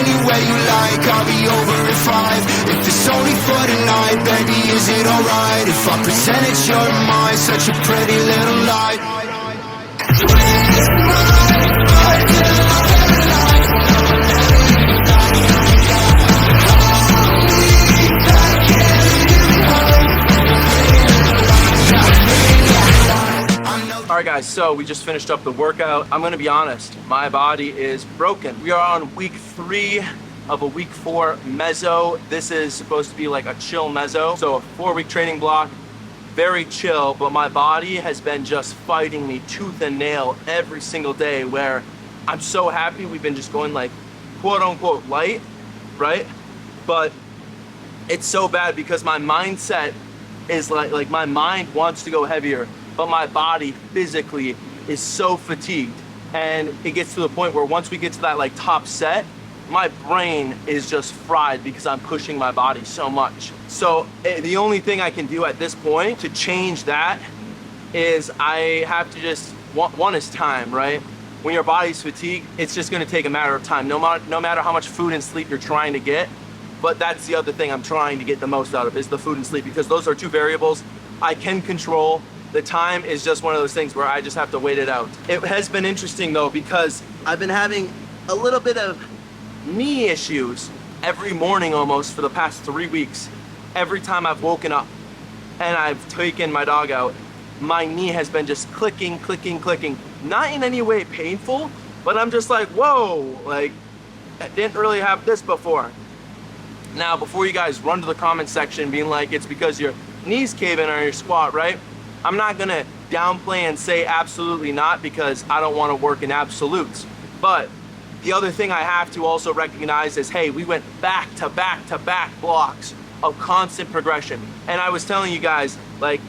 anywhere you like, I'll be over in 5. If it's only for tonight, baby, is it alright if I pretend it's your mind, such a pretty little lie? Alright guys, so we just finished up the workout. I'm gonna be honest, my body is broken. We are on week 3 of a week 4 meso. This is supposed to be like a chill meso. So a 4-week training block, very chill, but my body has been just fighting me tooth and nail every single day, where I'm so happy we've been just going like quote unquote light, right? But it's so bad because my mindset is like my mind wants to go heavier, but my body physically is so fatigued. And it gets to the point where once we get to that like top set, my brain is just fried because I'm pushing my body so much. So the only thing I can do at this point to change that is I have to just, one is time, right? When your body's fatigued, it's just gonna take a matter of time, no matter how much food and sleep you're trying to get. But that's the other thing I'm trying to get the most out of, is the food and sleep, because those are 2 variables I can control. The time is just one of those things where I just have to wait it out. It has been interesting though, because I've been having a little bit of knee issues every morning almost for the past 3 weeks. Every time I've woken up and I've taken my dog out, my knee has been just clicking, clicking, clicking. Not in any way painful, but I'm just like, whoa, like I didn't really have this before. Now, before you guys run to the comment section being like, it's because your knees cave in on your squat, right? I'm not gonna downplay and say absolutely not, because I don't wanna work in absolutes. But the other thing I have to also recognize is, hey, we went back to back to back blocks of constant progression. And I was telling you guys, like,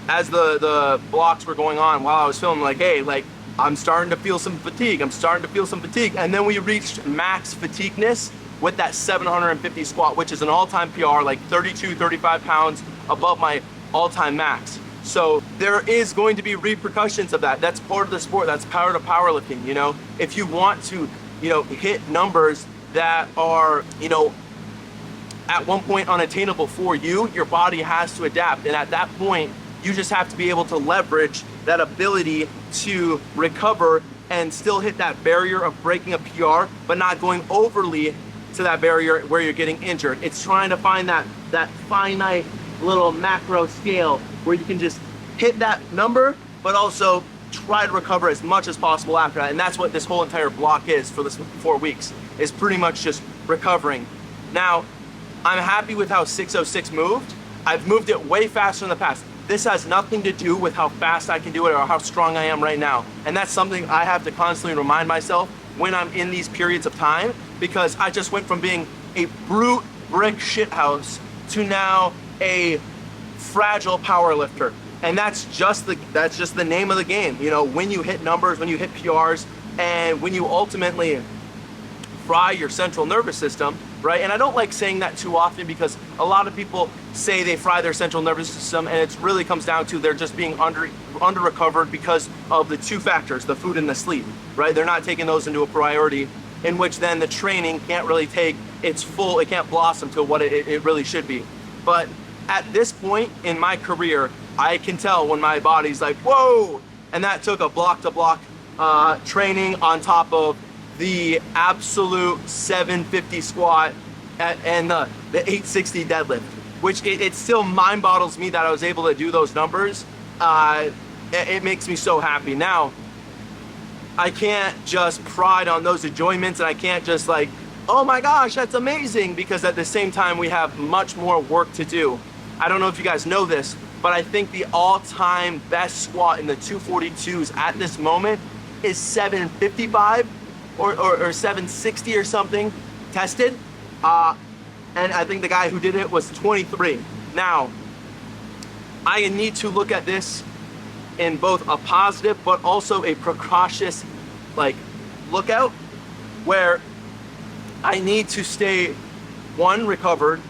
as the blocks were going on while I was filming, like, hey, like, I'm starting to feel some fatigue. And then we reached max fatigueness with that 750 squat, which is an all-time PR, like 32, 35 pounds above my all-time max. So there is going to be repercussions of that. That's part of the sport. That's part of powerlifting, you know? If you want to, you know, hit numbers that are, you know, at one point unattainable for you, your body has to adapt. And at that point, you just have to be able to leverage that ability to recover and still hit that barrier of breaking a PR, but not going overly to that barrier where you're getting injured. It's trying to find that finite little macro scale where you can just hit that number, but also try to recover as much as possible after that. And that's what this whole entire block is for this 4 weeks, is pretty much just recovering. Now, I'm happy with how 606 moved. I've moved it way faster in the past. This has nothing to do with how fast I can do it or how strong I am right now. And that's something I have to constantly remind myself when I'm in these periods of time, because I just went from being a brute brick shithouse to now a fragile power lifter. And that's just the name of the game. You know, when you hit numbers, when you hit PRs, and when you ultimately fry your central nervous system, right? And I don't like saying that too often, because a lot of people say they fry their central nervous system, and it really comes down to they're just being under recovered because of the 2 factors, the food and the sleep, right? They're not taking those into a priority, in which then the training can't really take its full, it can't blossom to what it really should be. But at this point in my career, I can tell when my body's like, whoa, and that took a block-to-block training on top of the absolute 750 squat and the 860 deadlift, which it still mind boggles me that I was able to do those numbers. It makes me so happy. Now, I can't just pride on those enjoyments, and I can't just like, oh my gosh, that's amazing, because at the same time we have much more work to do. I don't know if you guys know this, but I think the all-time best squat in the 242s at this moment is 755 or 760 or something tested. And I think the guy who did it was 23. Now, I need to look at this in both a positive but also a precautious like lookout, where I need to stay 1, recovered,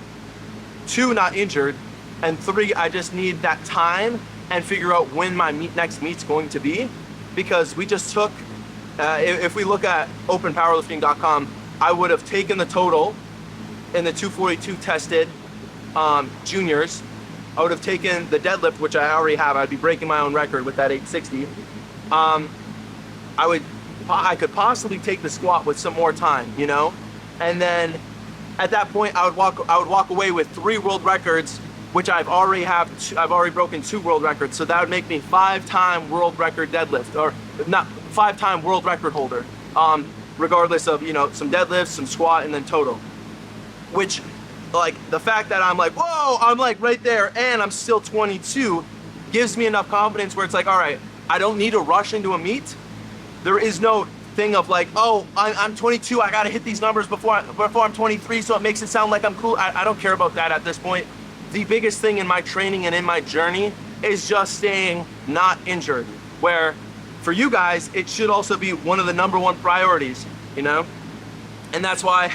2, not injured, and 3, I just need that time and figure out when my next meet's going to be. Because we just took, if we look at openpowerlifting.com, I would have taken the total in the 242 tested juniors. I would have taken the deadlift, which I already have. I'd be breaking my own record with that 860. I could possibly take the squat with some more time, you know? And then at that point, I would walk away with 3 world records, which I've already broken 2 world records. So that would make me 5-time world record deadlift, or not 5-time world record holder, regardless of, you know, some deadlifts, some squat, and then total. Which, like, the fact that I'm like, whoa, I'm like right there and I'm still 22 gives me enough confidence where it's like, all right, I don't need to rush into a meet. There is no thing of like, oh, I'm 22, I gotta hit these numbers before I'm 23, so it makes it sound like I'm cool. I don't care about that at this point. The biggest thing in my training and in my journey is just staying not injured, where for you guys, it should also be one of the #1 priorities, you know? And that's why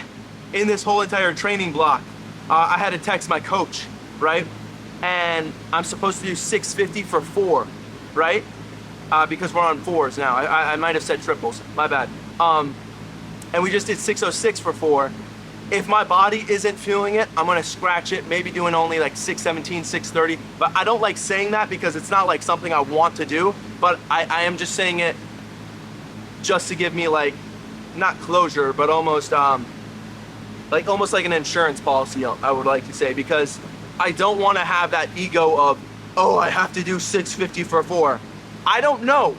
in this whole entire training block, I had to text my coach, right? And I'm supposed to do 650 for 4, right? Because we're on 4s now. I might have said triples, my bad. And we just did 606 for 4. If my body isn't feeling it, I'm gonna scratch it, maybe doing only like 617, 630. But I don't like saying that because it's not like something I want to do, but I am just saying it just to give me like, not closure, but almost like an insurance policy, I would like to say, because I don't want to have that ego of, oh, I have to do 650 for 4. I don't know.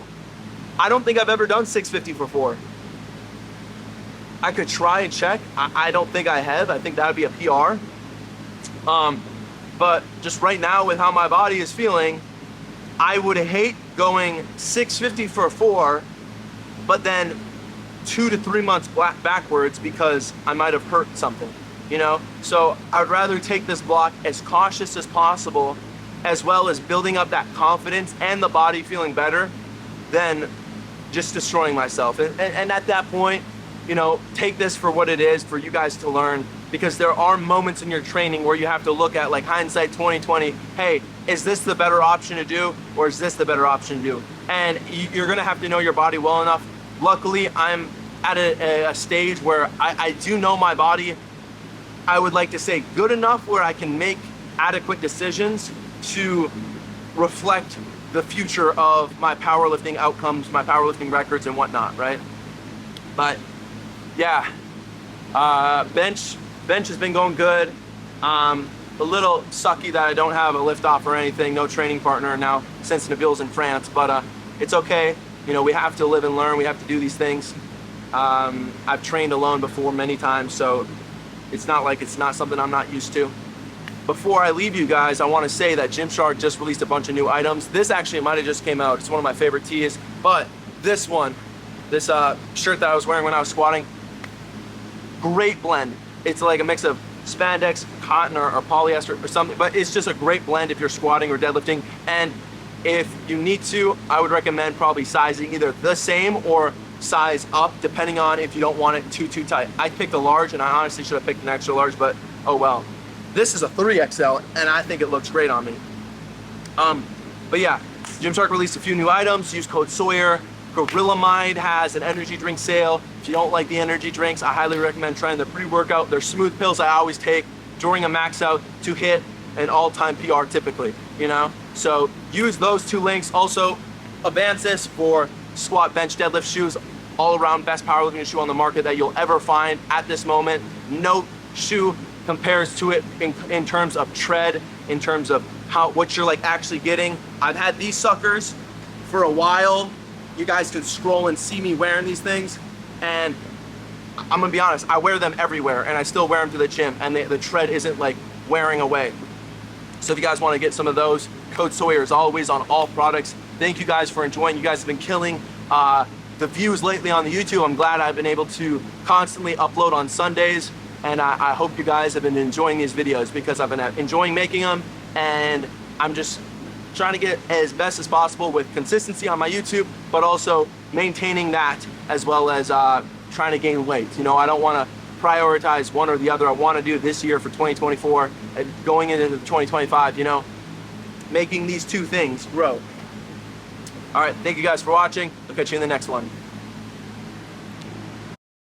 I don't think I've ever done 650 for 4. I could try and check. I don't think I have. I think that would be a PR. But just right now with how my body is feeling, I would hate going 650 for 4, but then 2 to 3 months backwards because I might have hurt something, you know? So I'd rather take this block as cautious as possible, as well as building up that confidence and the body feeling better, than just destroying myself. And at that point, you know, take this for what it is, for you guys to learn, because there are moments in your training where you have to look at, like, hindsight 2020, hey, is this the better option to do, or is this the better option to do? And you're gonna have to know your body well enough. Luckily, I'm at a stage where I do know my body, I would like to say good enough where I can make adequate decisions to reflect the future of my powerlifting outcomes, my powerlifting records and whatnot, right? But yeah, bench has been going good. A little sucky that I don't have a lift off or anything, no training partner now since Nabil's in France, but it's okay. You know, we have to live and learn, we have to do these things. I've trained alone before many times, so it's not like it's not something I'm not used to. Before I leave you guys, I want to say that Gymshark just released a bunch of new items. This actually might have just came out. It's one of my favorite tees, but this one, this shirt that I was wearing when I was squatting, great blend. It's like a mix of spandex, cotton, or polyester or something, but it's just a great blend if you're squatting or deadlifting. And if you need to, I would recommend probably sizing either the same or size up, depending on if you don't want it too tight. I picked a large, and I honestly should have picked an extra large, but oh well. This is a 3XL, and I think it looks great on me. But yeah, Gymshark released a few new items. Use code Sawyer. Gorilla Mind has an energy drink sale. If you don't like the energy drinks, I highly recommend trying the pre-workout. They're smooth pills I always take during a max out to hit an all-time PR typically, you know? So use those 2 links. Also, Avances for squat, bench, deadlift shoes, all around best powerlifting shoe on the market that you'll ever find at this moment. No shoe compares to it in terms of tread, in terms of what you're like actually getting. I've had these suckers for a while. You guys could scroll and see me wearing these things, and I'm gonna be honest, I wear them everywhere, and I still wear them to the gym, and the tread isn't like wearing away. So if you guys want to get some of those, code Sawyer is always on all products. Thank you guys for enjoying. You guys have been killing the views lately on the YouTube. I'm glad I've been able to constantly upload on Sundays, and I hope you guys have been enjoying these videos, because I've been enjoying making them, and I'm just trying to get as best as possible with consistency on my YouTube, but also maintaining that, as well as trying to gain weight. You know, I don't want to prioritize one or the other. I want to do this year for 2024 and going into 2025, you know, making these 2 things grow. All right, thank you guys for watching. I'll catch you in the next one.